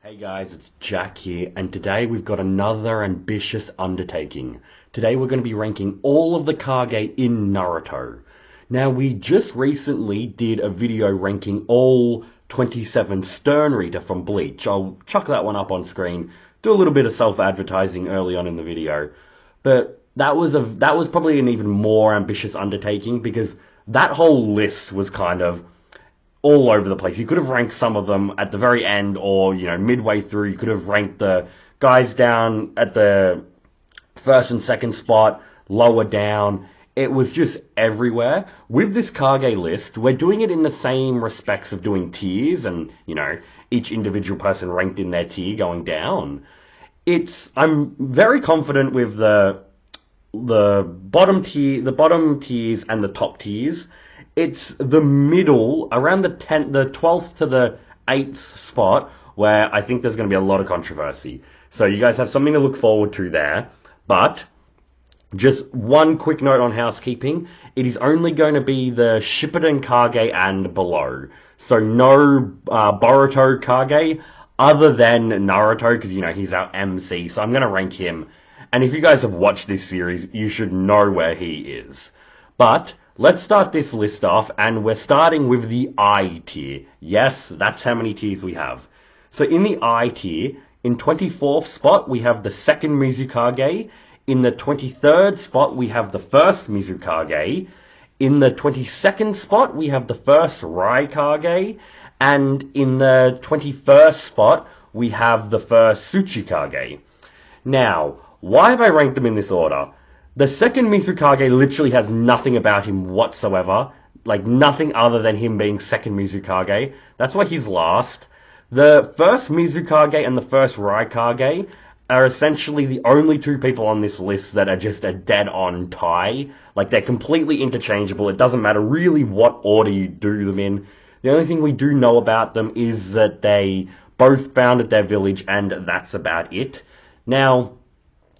Hey guys, it's Jack here, and today we've got another ambitious undertaking. Today we're going to be ranking all of the Kage in Naruto. Now, we just recently did a video ranking all 27 Stern Reader from Bleach. I'll chuck that one up on screen, do a little bit of self-advertising early on in the video. But that was probably an even more ambitious undertaking because that whole list was kind of all over the place. You could have ranked some of them at the very end or, midway through. You could have ranked the guys down at the first and second spot, lower down. It was just everywhere. With this Kage list, we're doing it in the same respects of doing tiers and, each individual person ranked in their tier going down. I'm very confident with the bottom tiers and the top tiers. It's the middle, around the 12th to the 8th spot, where I think there's going to be a lot of controversy. So you guys have something to look forward to there. But just one quick note on housekeeping. It is only going to be the Shippuden Kage and below. So no Boruto Kage other than Naruto, because, he's our MC. So I'm going to rank him. And if you guys have watched this series, you should know where he is. But let's start this list off, and we're starting with the I tier. Yes, that's how many tiers we have. So in the I tier, in 24th spot, we have the second Mizukage. In the 23rd spot, we have the first Mizukage. In the 22nd spot, we have the first Raikage. And in the 21st spot, we have the first Tsuchikage. Now, why have I ranked them in this order? The second Mizukage literally has nothing about him whatsoever. Like, nothing other than him being second Mizukage. That's why he's last. The first Mizukage and the first Raikage are essentially the only two people on this list that are just a dead-on tie. Like, they're completely interchangeable. It doesn't matter really what order you do them in. The only thing we do know about them is that they both founded their village, and that's about it. Now,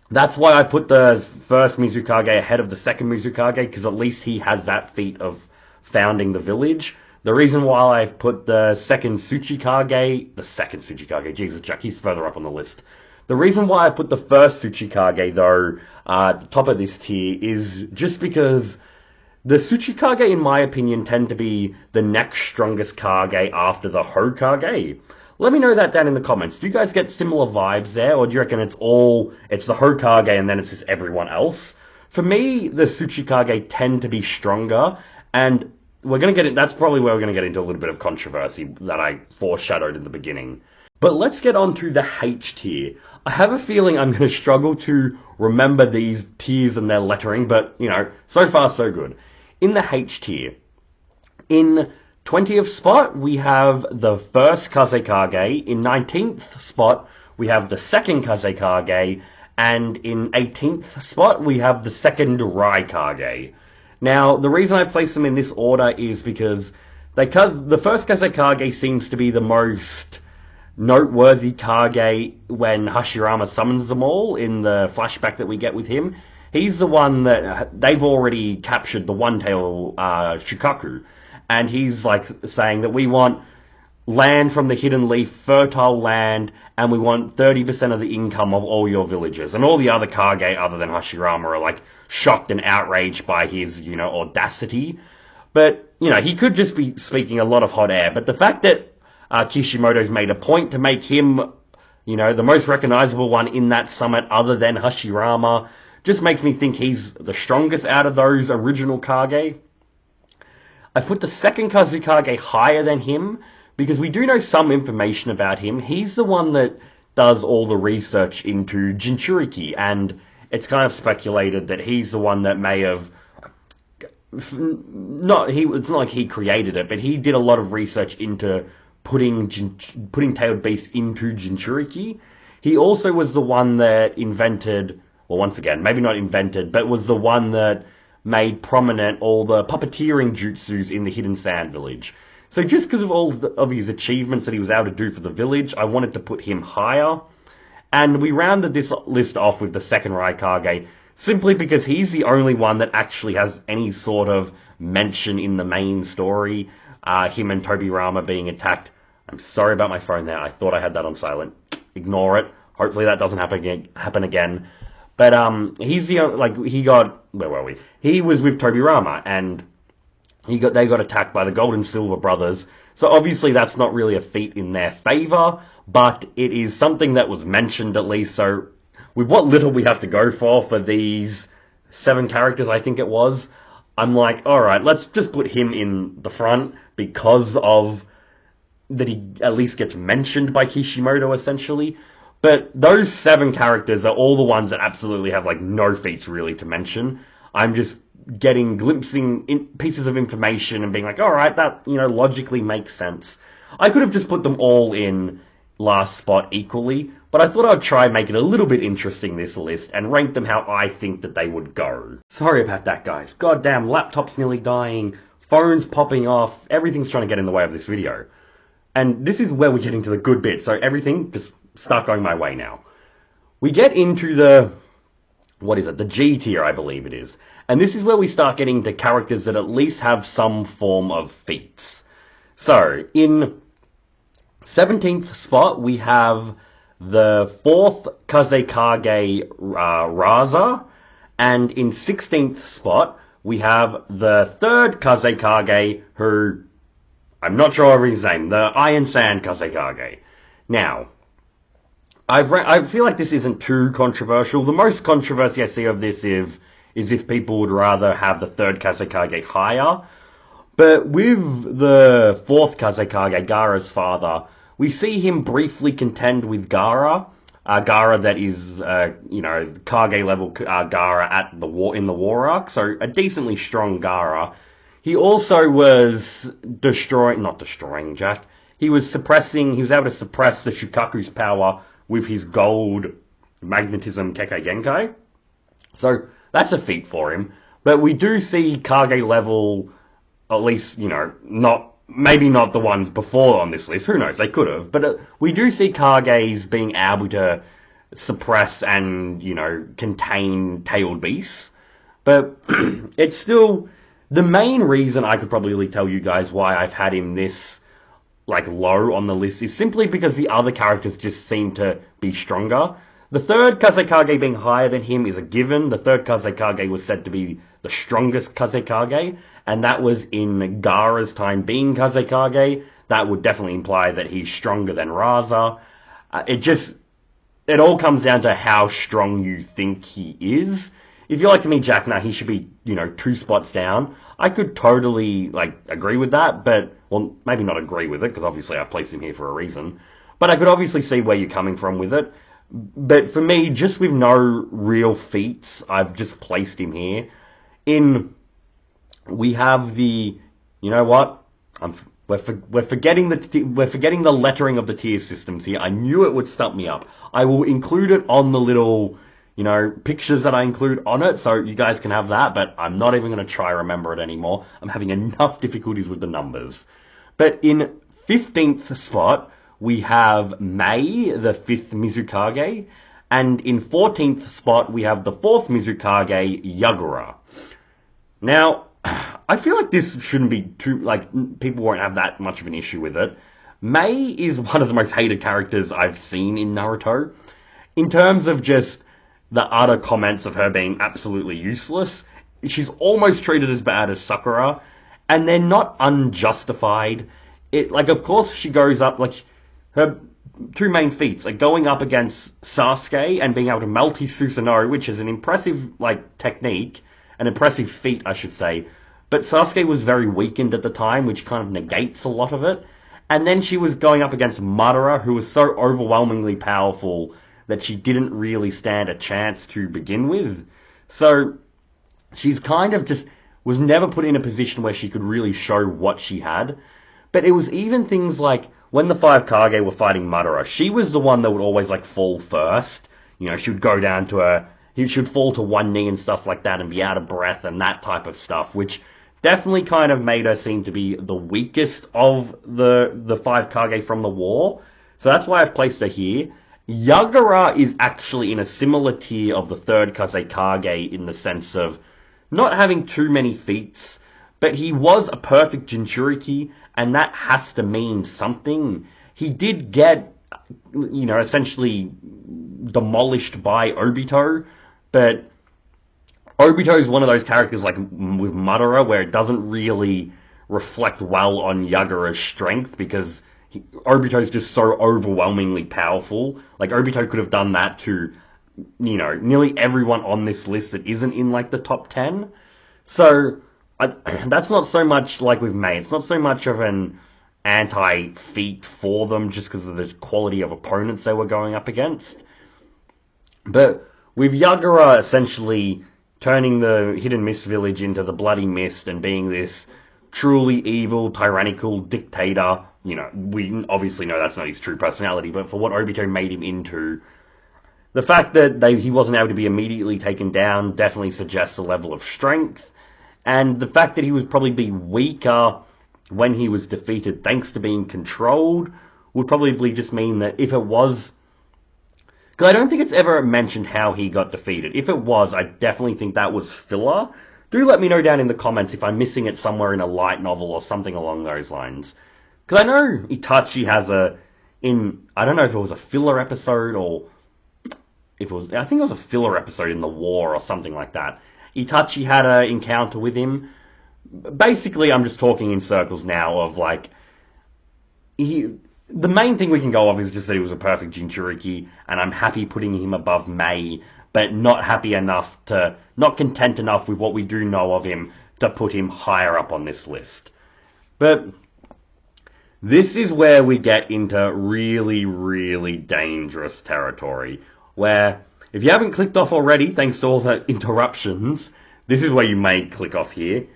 that's why I put the first Mizukage ahead of the second Mizukage, because at least he has that feat of founding the village. The reason why I've put the second Tsuchikage, Jesus Jack, he's further up on the list. The reason why I put the first Tsuchikage, though, at the top of this tier is just because the Tsuchikage, in my opinion, tend to be the next strongest Kage after the Hokage. Let me know that down in the comments. Do you guys get similar vibes there, or do you reckon it's the Hokage and then it's just everyone else? For me, the Tsuchikage tend to be stronger, and that's probably where we're gonna get into a little bit of controversy that I foreshadowed in the beginning. But let's get on to the H tier. I have a feeling I'm gonna struggle to remember these tiers and their lettering, but, so far so good. In the H tier, in 20th spot, we have the first Kazekage. In 19th spot, we have the second Kazekage. And in 18th spot, we have the second Raikage. Now, the reason I've placed them in this order is because the first Kazekage seems to be the most noteworthy Kage when Hashirama summons them all in the flashback that we get with him. He's the one that they've already captured, the one-tail Shukaku. And he's saying that we want land from the Hidden Leaf, fertile land, and we want 30% of the income of all your villagers. And all the other Kage other than Hashirama are shocked and outraged by his, audacity. But, he could just be speaking a lot of hot air. But the fact that Kishimoto's made a point to make him, the most recognizable one in that summit other than Hashirama just makes me think he's the strongest out of those original Kage. I've put the second Kazekage higher than him because we do know some information about him. He's the one that does all the research into Jinchuriki, and it's kind of speculated that he's the one that may have it's not like he created it, but he did a lot of research into putting Tailed Beast into Jinchuriki. He also was the one that invented, well, once again, maybe not invented, but was the one that made prominent all the puppeteering jutsus in the Hidden Sand Village. So just because of all of his achievements that he was able to do for the village, I wanted to put him higher. And we rounded this list off with the second Raikage, simply because he's the only one that actually has any sort of mention in the main story. Him and Tobirama being attacked I'm sorry about my phone there. I thought I had that on silent. Ignore it. Hopefully that doesn't happen again. But he's the he got, where were we? He was with Tobirama, and they got attacked by the Gold and Silver brothers. So obviously that's not really a feat in their favor, but it is something that was mentioned at least. So with what little we have to go for these 7 characters, I think it was, I'm like, all right, let's just put him in the front because of that he at least gets mentioned by Kishimoto essentially. But those 7 characters are all the ones that absolutely have like no feats really to mention. I'm just getting glimpsing pieces of information and being like, all right, that logically makes sense. I could have just put them all in last spot equally, but I thought I'd try and make it a little bit interesting, this list, and rank them how I think that they would go. Sorry about that, guys. Goddamn, laptop's nearly dying, phone's popping off, everything's trying to get in the way of this video. And this is where we're getting to the good bit, so everything just start going my way now. We get into the G tier, I believe it is. And this is where we start getting to characters that at least have some form of feats. So, in 17th spot, we have the 4th Kazekage Raza. And in 16th spot, we have the 3rd Kazekage, who, I'm not sure of his name, the Iron Sand Kazekage. Now, I feel like this isn't too controversial. The most controversy I see of this is if people would rather have the 3rd Kazekage higher. But with the 4th Kazekage, Gaara's father, we see him briefly contend with Gaara. Gaara that is, Kage level Gaara in the War Arc, so a decently strong Gaara. He also was not destroying Jack. He was able to suppress the Shukaku's power with his gold magnetism Kekkei Genkai. So that's a feat for him. But we do see Kage level, at least, maybe not the ones before on this list. Who knows? They could have. But we do see Kage's being able to suppress and, contain tailed beasts. But it's still, the main reason I could probably tell you guys why I've had him this low on the list is simply because the other characters just seem to be stronger. The 3rd Kazekage being higher than him is a given. The 3rd Kazekage was said to be the strongest Kazekage, and that was in Gaara's time being Kazekage. That would definitely imply that he's stronger than Raza. It all comes down to how strong you think he is. If you're like me, Jack, he should be, 2 spots down. I could totally, agree with that, but, well, maybe not agree with it, because obviously I've placed him here for a reason. But I could obviously see where you're coming from with it. But for me, just with no real feats, I've just placed him here. We have the, you know what? We're forgetting the lettering of the tier systems here. I knew it would stump me up. I will include it on the little, pictures that I include on it, so you guys can have that, but I'm not even going to try remember it anymore. I'm having enough difficulties with the numbers. But in 15th spot, we have Mei, the 5th Mizukage, and in 14th spot, we have the 4th Mizukage, Yagura. Now, I feel like this shouldn't be too, people won't have that much of an issue with it. Mei is one of the most hated characters I've seen in Naruto. In terms of just the utter comments of her being absolutely useless, she's almost treated as bad as Sakura, and they're not unjustified. Of course she goes up, her 2 main feats are going up against Sasuke and being able to melt his Susanoo, which is an impressive, technique, an impressive feat, I should say. But Sasuke was very weakened at the time, which kind of negates a lot of it. And then she was going up against Madara, who was so overwhelmingly powerful that she didn't really stand a chance to begin with. So she's kind of just was never put in a position where she could really show what she had. But it was even things like when the 5 Kage were fighting Madara, she was the one that would always fall first. She would go down to she would fall to one knee and stuff like that and be out of breath and that type of stuff, which definitely kind of made her seem to be the weakest of the 5 Kage from the war. So that's why I've placed her here. Yagura is actually in a similar tier of the 3rd Kazekage in the sense of not having too many feats, but he was a perfect Jinchuriki, and that has to mean something. he did get, essentially demolished by Obito, but Obito is one of those characters like with Madara where it doesn't really reflect well on Yagura's strength because Obito's just so overwhelmingly powerful. Like Obito could have done that to, nearly everyone on this list that isn't in like the top 10. So that's not so much like with May. It's not so much of an anti-feat for them just because of the quality of opponents they were going up against. But with Yagura essentially turning the Hidden Mist village into the Bloody Mist and being this truly evil, tyrannical dictator, we obviously know that's not his true personality, but for what Obito made him into, the fact that he wasn't able to be immediately taken down definitely suggests a level of strength, and the fact that he would probably be weaker when he was defeated thanks to being controlled would probably just mean that if it was... Because I don't think it's ever mentioned how he got defeated. If it was, I definitely think that was filler. Do let me know down in the comments if I'm missing it somewhere in a light novel or something along those lines. Because I know Itachi has I don't know if it was a filler episode or... I think it was a filler episode in the war or something like that. Itachi had an encounter with him. Basically, I'm just talking in circles now of like... The main thing we can go off is just that he was a perfect Jinchuriki, and I'm happy putting him above Mei, but not content enough with what we do know of him to put him higher up on this list. But this is where we get into really, really dangerous territory, where if you haven't clicked off already, thanks to all the interruptions, this is where you may click off here.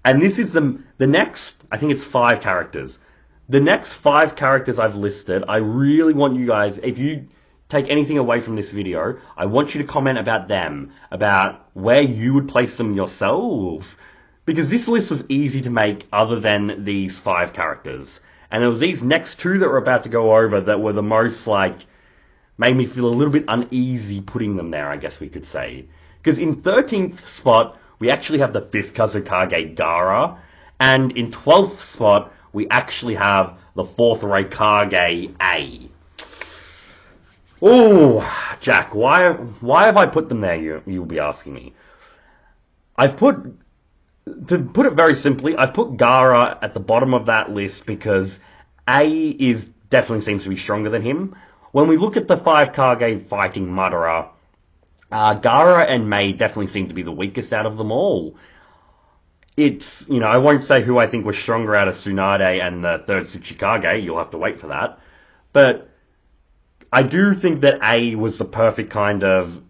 And this is the next, I think it's 5 characters. The next 5 characters I've listed, I really want you guys, if you take anything away from this video, I want you to comment about them, about where you would place them yourselves. Because this list was easy to make other than these 5 characters. And it was these next 2 that we're about to go over that were the most, made me feel a little bit uneasy putting them there, I guess we could say. Because in 13th spot, we actually have the 5th Kazekage Gaara. And in 12th spot, we actually have the 4th Raikage A. Oh, Jack, why have I put them there, you'll be asking me. To put it very simply, I've put Gaara at the bottom of that list because A definitely seems to be stronger than him. When we look at the 5 Kage fighting Madara, Gaara and Mei definitely seem to be the weakest out of them all. It's, I won't say who I think was stronger out of Tsunade and the 3rd Tsuchikage, you'll have to wait for that. But I do think that A was the perfect kind of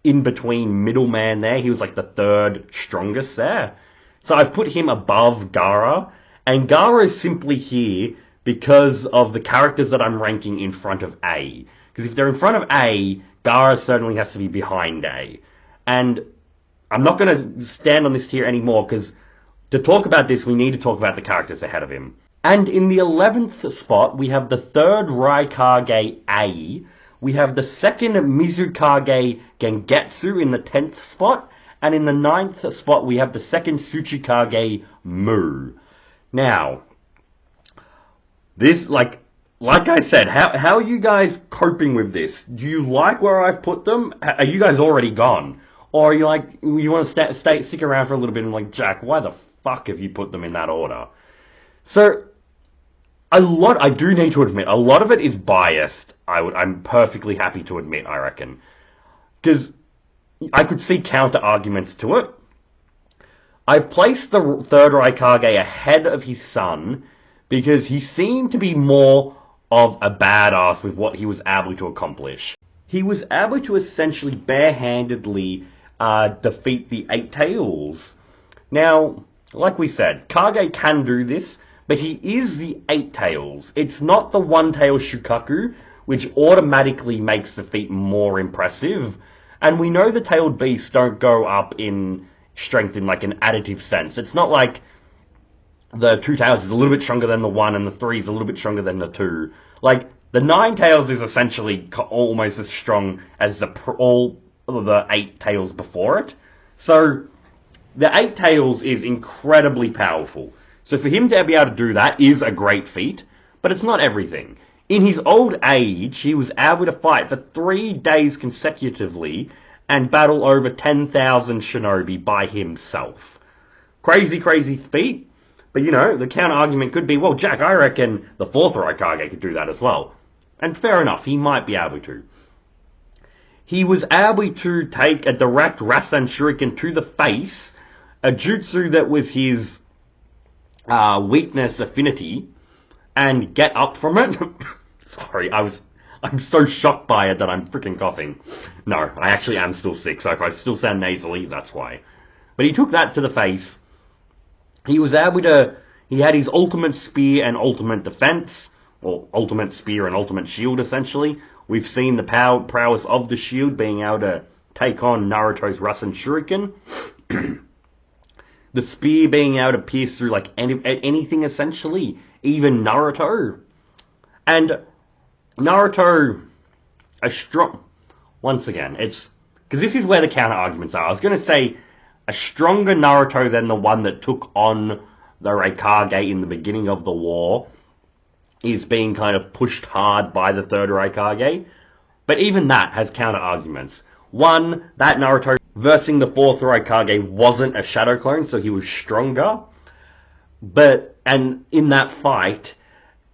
in-between middleman there. He was like the 3rd strongest there. So I've put him above Gaara, and Gaara is simply here because of the characters that I'm ranking in front of A. Because if they're in front of A, Gaara certainly has to be behind A. And I'm not going to stand on this tier anymore, because to talk about this, we need to talk about the characters ahead of him. And in the 11th spot, we have the 3rd Raikage A. We have the 2nd Mizukage Gengetsu in the 10th spot. And in the 9th spot, we have the 2nd Tsuchikage Mu. Now, this, like I said, how are you guys coping with this? Do you like where I've put them? Are you guys already gone? Or are you you want to stick around for a little bit and like, Jack, why the fuck have you put them in that order? So, I do need to admit, a lot of it is biased. I'm perfectly happy to admit, I reckon. Because I could see counter arguments to it. I've placed the 3rd Raikage ahead of his son because he seemed to be more of a badass with what he was able to accomplish. He was able to essentially barehandedly defeat the 8 Tails. Now, like we said, Kage can do this, but he is the 8 Tails. It's not the 1 Tail Shukaku, which automatically makes the feat more impressive. And we know the tailed beasts don't go up in strength in like an additive sense. It's not like the 2 Tails is a little bit stronger than the 1 and the 3 is a little bit stronger than the 2. Like, the 9 Tails is essentially almost as strong as all of the 8 Tails before it. So, the 8 Tails is incredibly powerful. So for him to be able to do that is a great feat, but it's not everything. In his old age, he was able to fight for 3 days consecutively and battle over 10,000 shinobi by himself. Crazy, crazy feat. But the counter argument could be, well, Jack, I reckon the fourth Raikage could do that as well. And fair enough, he might be able to. He was able to take a direct Rasen Shuriken to the face, a jutsu that was his weakness affinity, and get up from it. Sorry, I'm so shocked by it that I'm freaking coughing. No, I actually am still sick, so if I still sound nasally, that's why. But he took that to the face. He was able to, he had his ultimate spear and ultimate defense, or ultimate spear and ultimate shield essentially. We've seen the prowess of the shield being able to take on Naruto's Rasen Shuriken. The spear being able to pierce through like anything essentially, even Naruto. And Naruto, once again, it's, because this is where the counter arguments are. I was going to say a stronger Naruto than the one that took on the Raikage in the beginning of the war is being kind of pushed hard by the third Raikage. But even that has counter arguments. One, that Naruto versing the fourth Raikage wasn't a shadow clone, so he was stronger. And in that fight,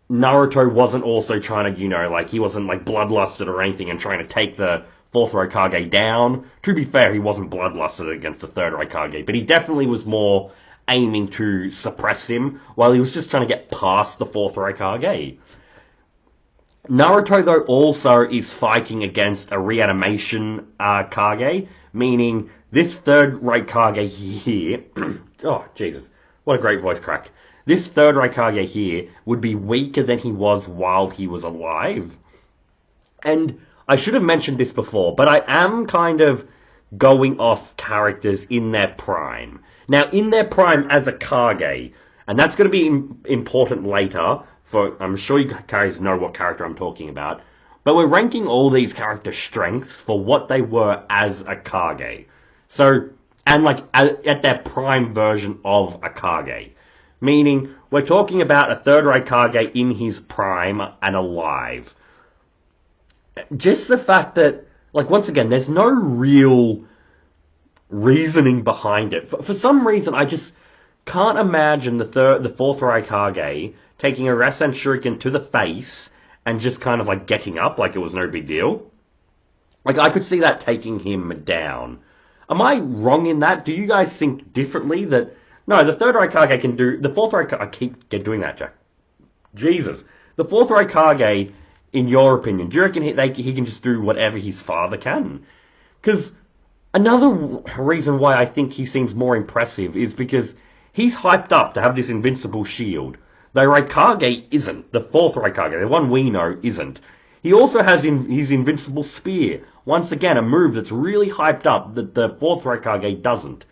Naruto wasn't also trying to, he wasn't like bloodlusted or anything and trying to take the fourth Raikage down. To be fair, he wasn't bloodlusted against the third Raikage, but he definitely was more aiming to suppress him while he was just trying to get past the fourth Raikage. Naruto, though, also is fighting against a reanimation Kage, meaning this third Raikage here... oh, Jesus. What a great voice crack. This third Raikage here would be weaker than he was while he was alive. And I should have mentioned this before, but I am kind of going off characters in their prime. Now, in their prime as a Kage, and that's going to be important later, for I'm sure you guys know what character I'm talking about, but we're ranking all these character strengths for what they were as a Kage. So, and like at their prime version of a Kage. Meaning, we're talking about a third Raikage in his prime and alive. Just the fact that, like, once again, there's no real reasoning behind it. For some reason, I just can't imagine the fourth Raikage taking a Rasen Shuriken to the face and just kind of like getting up like it was no big deal. Like, I could see that taking him down. Am I wrong in that? Do you guys think differently that... No, the third Raikage can do... The fourth Raikage... I keep doing that, Jack. Jesus. The fourth Raikage, in your opinion, do you reckon he can just do whatever his father can? Because another reason why I think he seems more impressive is because he's hyped up to have this invincible shield. Though Raikage isn't. The fourth Raikage, the one we know, isn't. He also has his invincible spear. Once again, a move that's really hyped up that the fourth Raikage doesn't.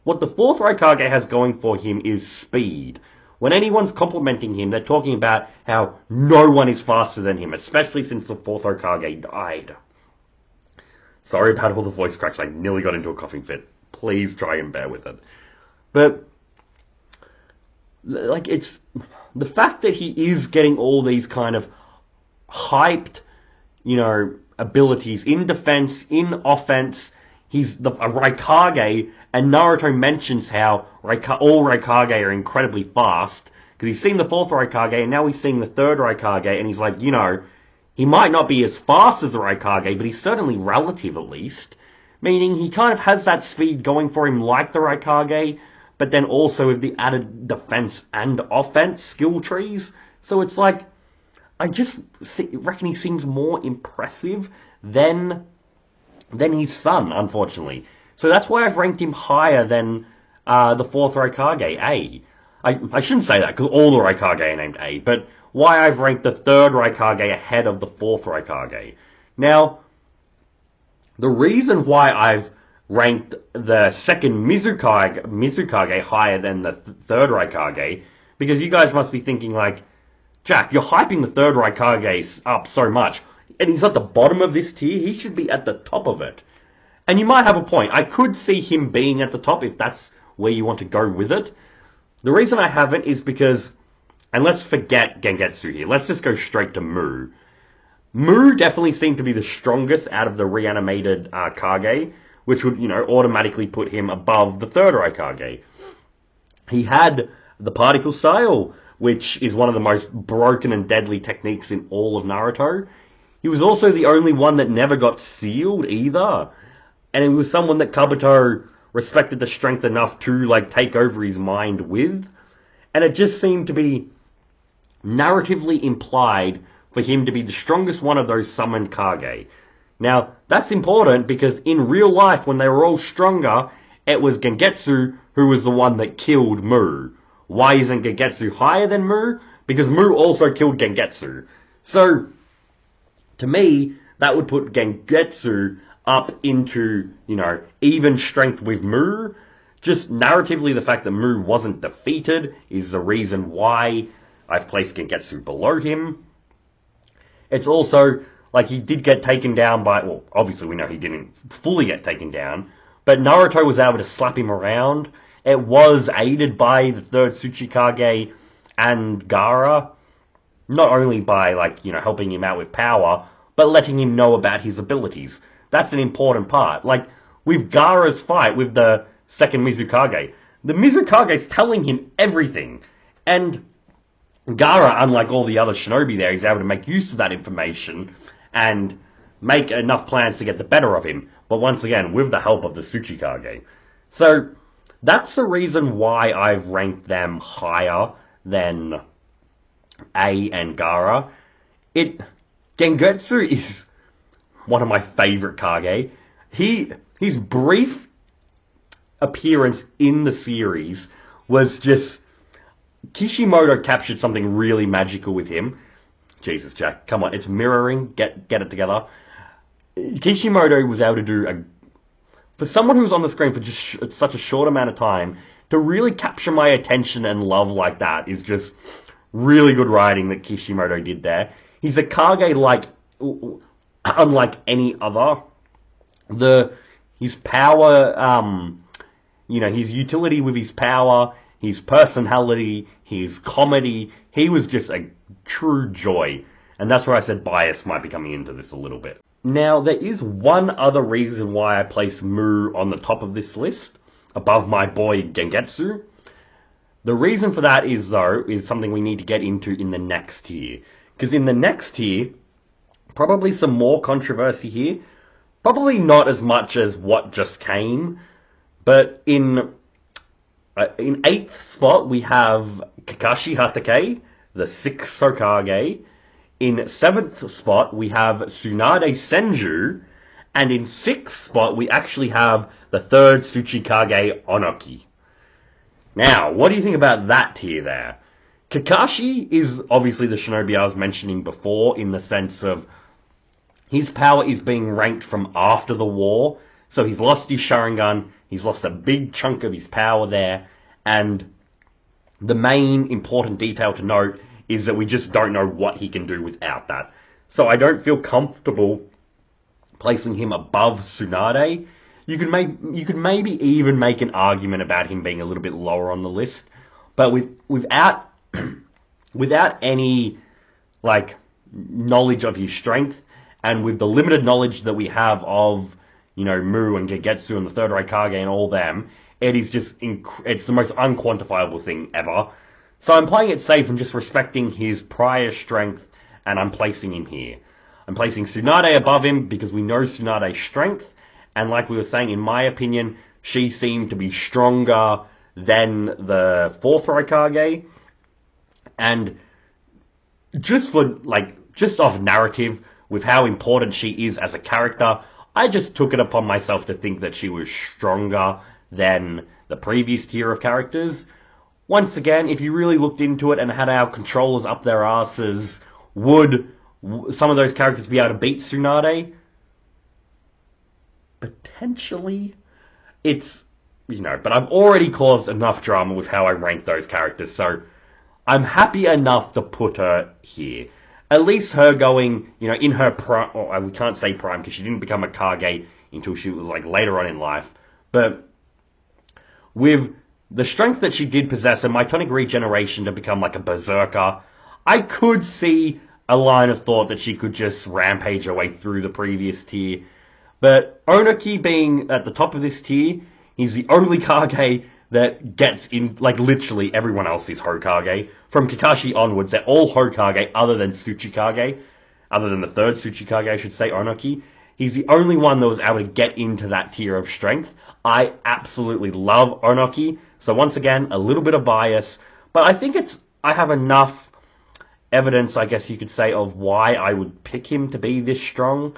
What the fourth Raikage has going for him is speed. When anyone's complimenting him, they're talking about how no one is faster than him, especially since the fourth Raikage died. Sorry about all the voice cracks, I nearly got into a coughing fit. Please try and bear with it. But, like, it's... The fact that he is getting all these kind of hyped, abilities in defense, in offense... He's a Raikage, and Naruto mentions how all Raikage are incredibly fast, because he's seen the fourth Raikage, and now he's seeing the third Raikage, and he's like, he might not be as fast as the Raikage, but he's certainly relative at least. Meaning he kind of has that speed going for him like the Raikage, but then also with the added defense and offense skill trees. So it's like, I just reckon he seems more impressive than his son, unfortunately. So that's why I've ranked him higher than the fourth Raikage, A. I shouldn't say that, because all the Raikage are named A, but why I've ranked the third Raikage ahead of the fourth Raikage. Now, the reason why I've ranked the second Mizukage higher than the third Raikage, because you guys must be thinking like, Jack, you're hyping the third Raikage up so much, and he's at the bottom of this tier, he should be at the top of it. And you might have a point. I could see him being at the top if that's where you want to go with it. The reason I haven't is because And let's forget Gengetsu here. Let's just go straight to Mu. Mu definitely seemed to be the strongest out of the reanimated Kage, which would, automatically put him above the third Raikage. He had the particle style, which is one of the most broken and deadly techniques in all of Naruto. He was also the only one that never got sealed either. And he was someone that Kabuto respected the strength enough to, take over his mind with. And it just seemed to be narratively implied for him to be the strongest one of those summoned Kage. Now, that's important because in real life, when they were all stronger, it was Gengetsu who was the one that killed Mu. Why isn't Gengetsu higher than Mu? Because Mu also killed Gengetsu. So, to me, that would put Gengetsu up into, even strength with Mu. Just narratively, the fact that Mu wasn't defeated is the reason why I've placed Gengetsu below him. It's also, he did get taken down by, well, obviously we know he didn't fully get taken down, but Naruto was able to slap him around. It was aided by the third Tsuchikage and Gaara, not only by, helping him out with power, but letting him know about his abilities. That's an important part. With Gaara's fight with the second Mizukage, the Mizukage's telling him everything, and Gaara, unlike all the other shinobi there, is able to make use of that information and make enough plans to get the better of him, but once again, with the help of the Tsuchikage. So, that's the reason why I've ranked them higher than A and Gaara. Gengetsu is one of my favorite Kage. His brief appearance in the series was just... Kishimoto captured something really magical with him. Jesus, Jack, come on, it's mirroring. Get it together. Kishimoto was able to do for someone who was on the screen for just such a short amount of time, to really capture my attention and love like that is just really good writing that Kishimoto did there. He's a Kage unlike any other. His power, his utility with his power, his personality, his comedy, he was just a true joy. And that's where I said bias might be coming into this a little bit. Now, there is one other reason why I place Mu on the top of this list, above my boy Gengetsu. The reason for that is something we need to get into in the next tier. Because in the next tier, probably some more controversy here. Probably not as much as what just came, but in 8th spot, we have Kakashi Hatake, the 6th Hokage. In 7th spot, we have Tsunade Senju. And in 6th spot, we actually have the 3rd Tsuchikage Onoki. Now, what do you think about that tier there? Kakashi is obviously the shinobi I was mentioning before, in the sense of his power is being ranked from after the war. So he's lost his Sharingan, he's lost a big chunk of his power there, and the main important detail to note is that we just don't know what he can do without that. So I don't feel comfortable placing him above Tsunade. You could maybe even make an argument about him being a little bit lower on the list, but without any knowledge of his strength, and with the limited knowledge that we have of Mu and Gegetsu and the Third Raikage and all them, it is just it's the most unquantifiable thing ever. So I'm playing it safe and just respecting his prior strength, and I'm placing him here. I'm placing Tsunade above him because we know Tsunade's strength, and like we were saying, in my opinion, she seemed to be stronger than the 4th Raikage. And just off narrative, with how important she is as a character, I just took it upon myself to think that she was stronger than the previous tier of characters. Once again, if you really looked into it and had our controllers up their asses, would some of those characters be able to beat Tsunade? Potentially. But I've already caused enough drama with how I rank those characters, so I'm happy enough to put her here. At least her going, in her prime, or we can't say prime because she didn't become a Kage until she was later on in life, but with the strength that she did possess, and Mytonic regeneration to become like a berserker, I could see a line of thought that she could just rampage her way through the previous tier. But Onoki being at the top of this tier, he's the only Kage that gets in, like, literally everyone else is Hokage. From Kakashi onwards, they're all Hokage other than Tsuchikage. Other than the third Tsuchikage, I should say, Onoki. He's the only one that was able to get into that tier of strength. I absolutely love Onoki. So once again, a little bit of bias. But I think I have enough evidence, I guess you could say, of why I would pick him to be this strong.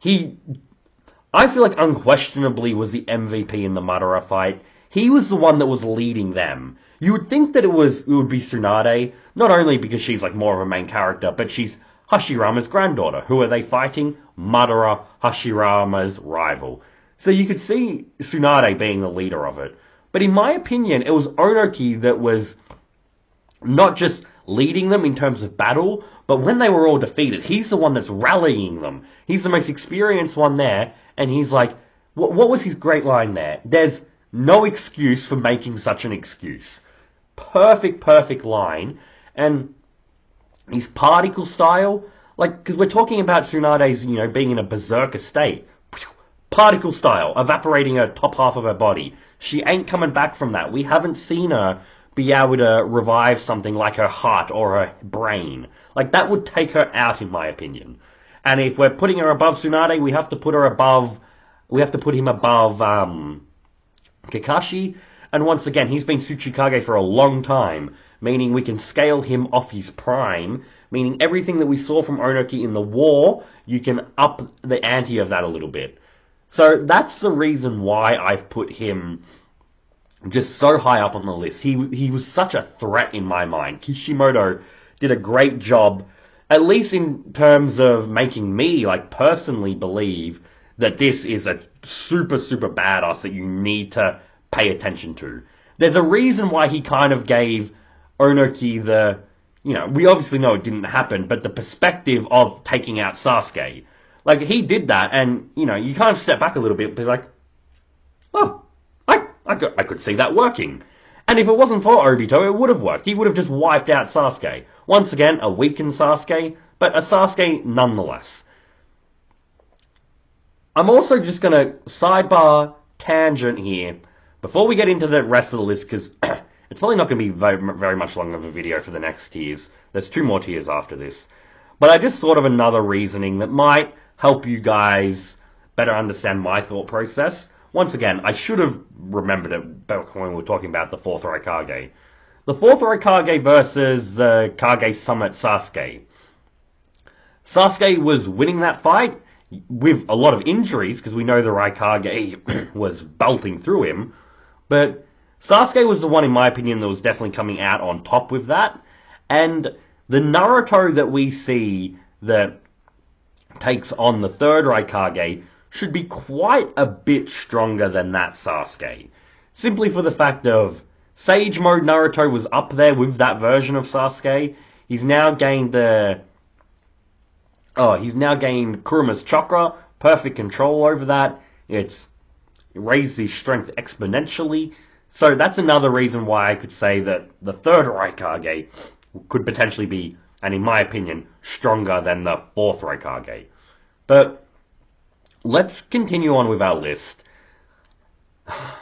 I feel like unquestionably was the MVP in the Madara fight. He was the one that was leading them. You would think that it would be Tsunade, not only because she's like more of a main character, but she's Hashirama's granddaughter. Who are they fighting? Madara, Hashirama's rival. So you could see Tsunade being the leader of it. But in my opinion, it was Onoki that was not just leading them in terms of battle, but when they were all defeated, he's the one that's rallying them. He's the most experienced one there, and he's like, what was his great line there? There's no excuse for making such an excuse. Perfect line. And his particle style, like, because we're talking about Tsunade's, being in a berserker state. Particle style, evaporating her top half of her body. She ain't coming back from that. We haven't seen her be able to revive something like her heart or her brain. Like, that would take her out, in my opinion. And if we're putting her above Tsunade, we have to put him above Kakashi. And once again, he's been Tsuchikage for a long time, meaning we can scale him off his prime, meaning everything that we saw from Onoki in the war, you can up the ante of that a little bit. So that's the reason why I've put him just so high up on the list. He was such a threat in my mind. Kishimoto did a great job, at least in terms of making me, like, personally believe that this is a super badass that you need to pay attention to. There's a reason why he kind of gave Onoki the, we obviously know it didn't happen, but the perspective of taking out Sasuke. Like, he did that, and, you kind of step back a little bit and be like, oh, I could see that working. And if it wasn't for Obito, it would have worked. He would have just wiped out Sasuke. Once again, a weakened Sasuke, but a Sasuke nonetheless. I'm also just going to sidebar tangent here before we get into the rest of the list, because it's probably not going to be very much longer of a video for the next tiers. There's 2 more tiers after this. But I just thought of another reasoning that might help you guys better understand my thought process. Once again, I should have remembered it back when we were talking about the 4th Raikage. The 4th Raikage versus Kage Summit Sasuke. Sasuke was winning that fight with a lot of injuries, because we know the Raikage was belting through him. But Sasuke was the one, in my opinion, that was definitely coming out on top with that. And the Naruto that we see that takes on the 3rd Raikage should be quite a bit stronger than that Sasuke. Simply for the fact of Sage Mode Naruto was up there with that version of Sasuke. He's now gained Kuruma's chakra, perfect control over that. It's raised his strength exponentially. So that's another reason why I could say that the 3rd Raikage could potentially be, and in my opinion, stronger than the 4th Raikage. But let's continue on with our list. I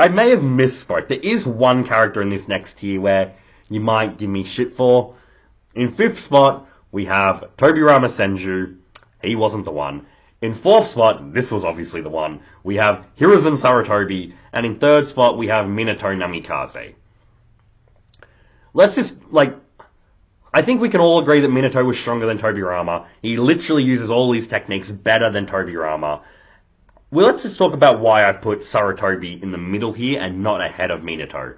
may have misspoke. There is one character in this next tier where you might give me shit for. In 5th spot, we have Tobirama Senju. He wasn't the one. In 4th spot, this was obviously the one, we have Hiruzen Sarutobi. And in 3rd spot, we have Minato Namikaze. Let's just, I think we can all agree that Minato was stronger than Tobirama. He literally uses all these techniques better than Tobirama. Well, let's just talk about why I've put Sarutobi in the middle here and not ahead of Minato.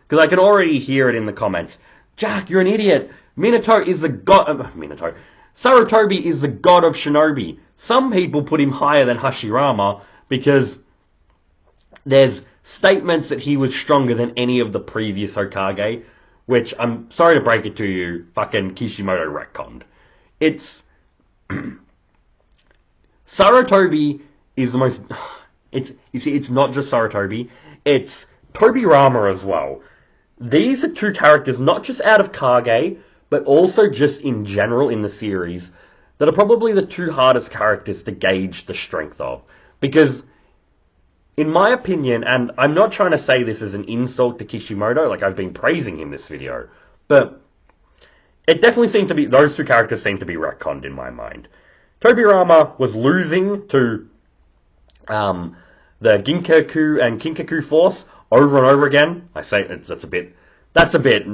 Because I can already hear it in the comments. Jack, you're an idiot. Minato is the god of... Sarutobi is the god of shinobi. Some people put him higher than Hashirama because there's statements that he was stronger than any of the previous Hokage, which, I'm sorry to break it to you, fucking Kishimoto retconned. It's... Sarutobi is the most... You see, it's not just Sarutobi, it's Tobirama as well. These are two characters, not just out of Kage, but also just in general in the series, that are probably the two hardest characters to gauge the strength of. Because, in my opinion, and I'm not trying to say this as an insult to Kishimoto, like I've been praising him this video, but it definitely seemed to be, those two characters seem to be retconned in my mind. Tobirama was losing to the Ginkaku and Kinkaku force over and over again. I say that's a bit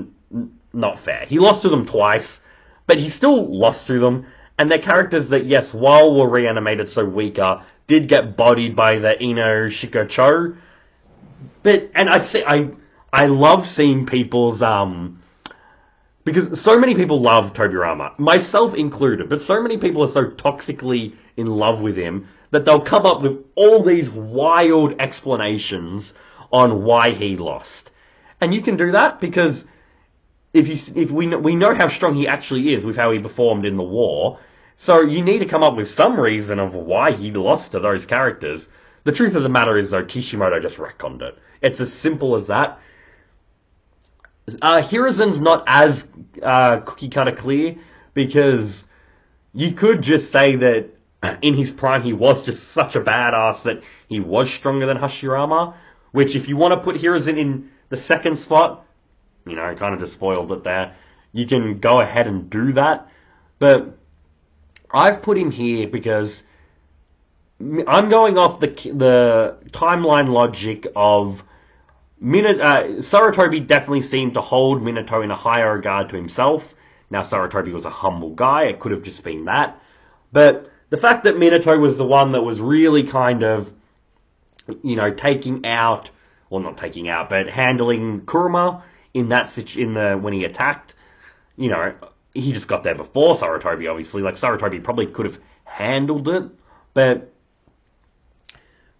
not fair. He lost to them twice, but he still lost to them. And they're characters that, yes, while were reanimated so weaker, did get bodied by the Ino Shikocho. But and I love seeing people's because so many people love Tobirama, myself included, but so many people are so toxically in love with him that they'll come up with all these wild explanations on why he lost. And you can do that because if we know how strong he actually is with how he performed in the war, so you need to come up with some reason of why he lost to those characters. The truth of the matter is, though, Kishimoto just retconned it. It's as simple as that. Hiruzen's not as cookie cutter clear because you could just say that in his prime he was just such a badass that he was stronger than Hashirama, which if you want to put Hiruzen in the second spot, you know, kind of just spoiled it there, you can go ahead and do that. But I've put him here because I'm going off the timeline logic of Sarutobi definitely seemed to hold Minato in a higher regard to himself. Now, Sarutobi was a humble guy. It could have just been that. But the fact that Minato was the one that was really kind of, you know, taking out, well, not taking out, but handling Kurama in that when he attacked, you know, he just got there before Sarutobi, obviously. Like, Sarutobi probably could have handled it, but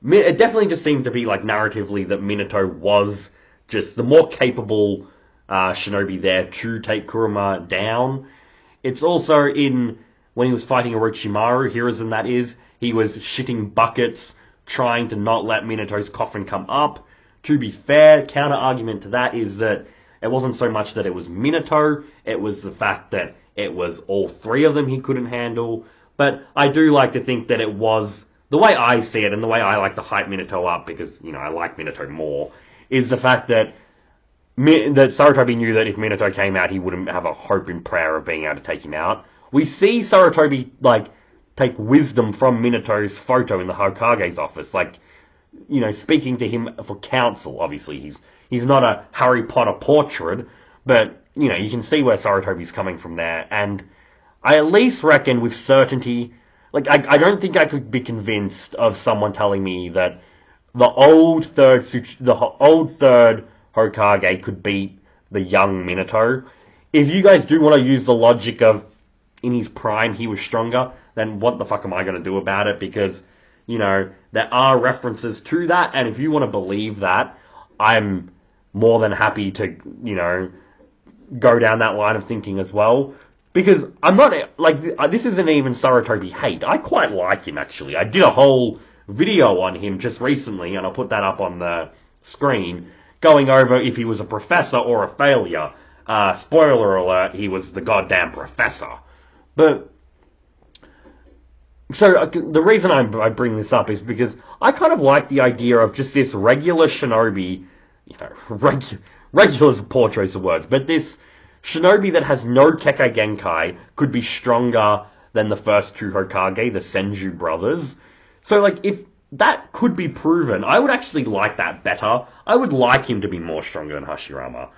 it definitely just seemed to be, like, narratively that Minato was just the more capable shinobi there to take Kurama down. It's also when he was fighting Orochimaru, Hiruzen that is, he was shitting buckets, trying to not let Minato's coffin come up. To be fair, counter-argument to that is that it wasn't so much that it was Minato, it was the fact that it was all three of them he couldn't handle. But I do like to think that it was, the way I see it, and the way I like to hype Minato up, because, you know, I like Minato more, is the fact that Sarutobi knew that if Minato came out, he wouldn't have a hope and prayer of being able to take him out. We see Sarutobi, like, take wisdom from Minato's photo in the Hokage's office, like, you know, speaking to him for counsel. Obviously, he's not a Harry Potter portrait, but, you know, you can see where Sarutobi's coming from there, and I at least reckon with certainty, like, I don't think I could be convinced of someone telling me that the old third Hokage could beat the young Minato. If you guys do want to use the logic of in his prime he was stronger, then what the fuck am I going to do about it? Because, you know, there are references to that, and if you want to believe that, I'm more than happy to, you know, go down that line of thinking as well. Because I'm not, like, this isn't even Sarutobi hate. I quite like him, actually. I did a whole video on him just recently, and I'll put that up on the screen, going over if he was a professor or a failure. Spoiler alert, he was the goddamn professor. But, so, the reason I bring this up is because I kind of like the idea of just this regular shinobi, you know, regular is a poor choice of words, but this shinobi that has no Kekkei Genkai could be stronger than the first two Hokage, the Senju brothers. So, like, if that could be proven, I would actually like that better. I would like him to be more stronger than Hashirama.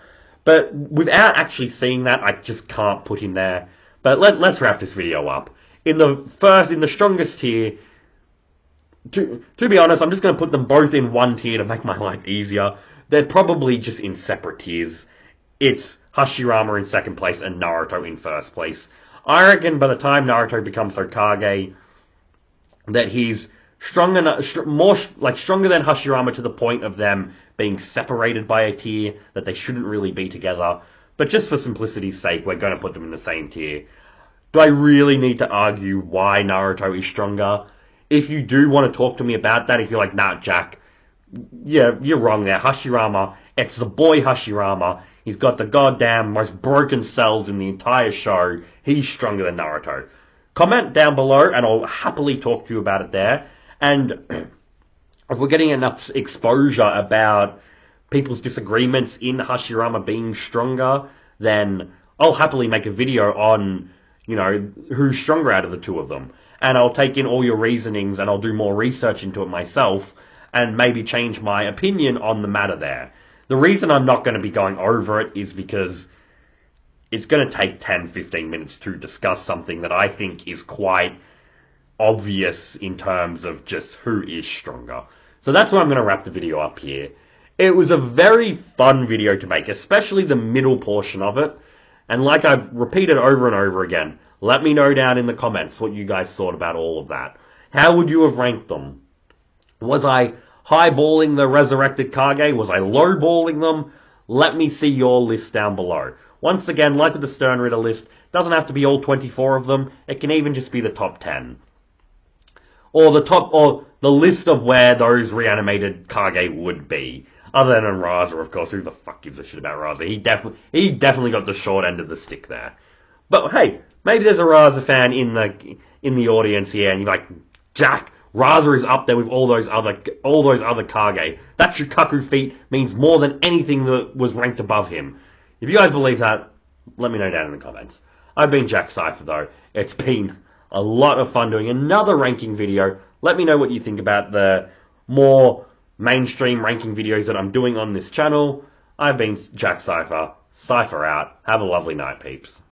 But without actually seeing that, I just can't put him there. But let's wrap this video up. In the strongest tier, to be honest, I'm just going to put them both in one tier to make my life easier. They're probably just in separate tiers. It's Hashirama in second place and Naruto in first place. I reckon by the time Naruto becomes Hokage, that he's stronger than Hashirama to the point of them being separated by a tier, that they shouldn't really be together. But just for simplicity's sake, we're going to put them in the same tier. Do I really need to argue why Naruto is stronger? if you do want to talk to me about that, if you're like, nah, Jack, yeah, you're wrong there. Hashirama, it's the boy Hashirama. He's got the goddamn most broken cells in the entire show. He's stronger than Naruto. Comment down below and I'll happily talk to you about it there. And if we're getting enough exposure about people's disagreements in Hashirama being stronger, then I'll happily make a video on, who's stronger out of the two of them. And I'll take in all your reasonings and I'll do more research into it myself and maybe change my opinion on the matter there. The reason I'm not going to be going over it is because it's going to take 10-15 minutes to discuss something that I think is quite obvious in terms of just who is stronger. So that's why I'm going to wrap the video up here. It was a very fun video to make, especially the middle portion of it. And like I've repeated over and over again, let me know down in the comments what you guys thought about all of that. How would you have ranked them? Was I highballing the resurrected Kage? Was I lowballing them? Let me see your list down below. Once again, like with the Stern Ritter list, doesn't have to be all 24 of them. It can even just be the top 10. Or the list of where those reanimated Kage would be. Other than Raza, of course. Who the fuck gives a shit about Raza? He definitely got the short end of the stick there. But hey, maybe there's a Raza fan in the audience here, and you're like, Jack, Raza is up there with all those other Kage. That Shukaku feat means more than anything that was ranked above him. If you guys believe that, let me know down in the comments. I've been Jack Cypher though. It's been a lot of fun doing another ranking video. Let me know what you think about the more mainstream ranking videos that I'm doing on this channel. I've been Jack Cypher. Cypher out. Have a lovely night, peeps.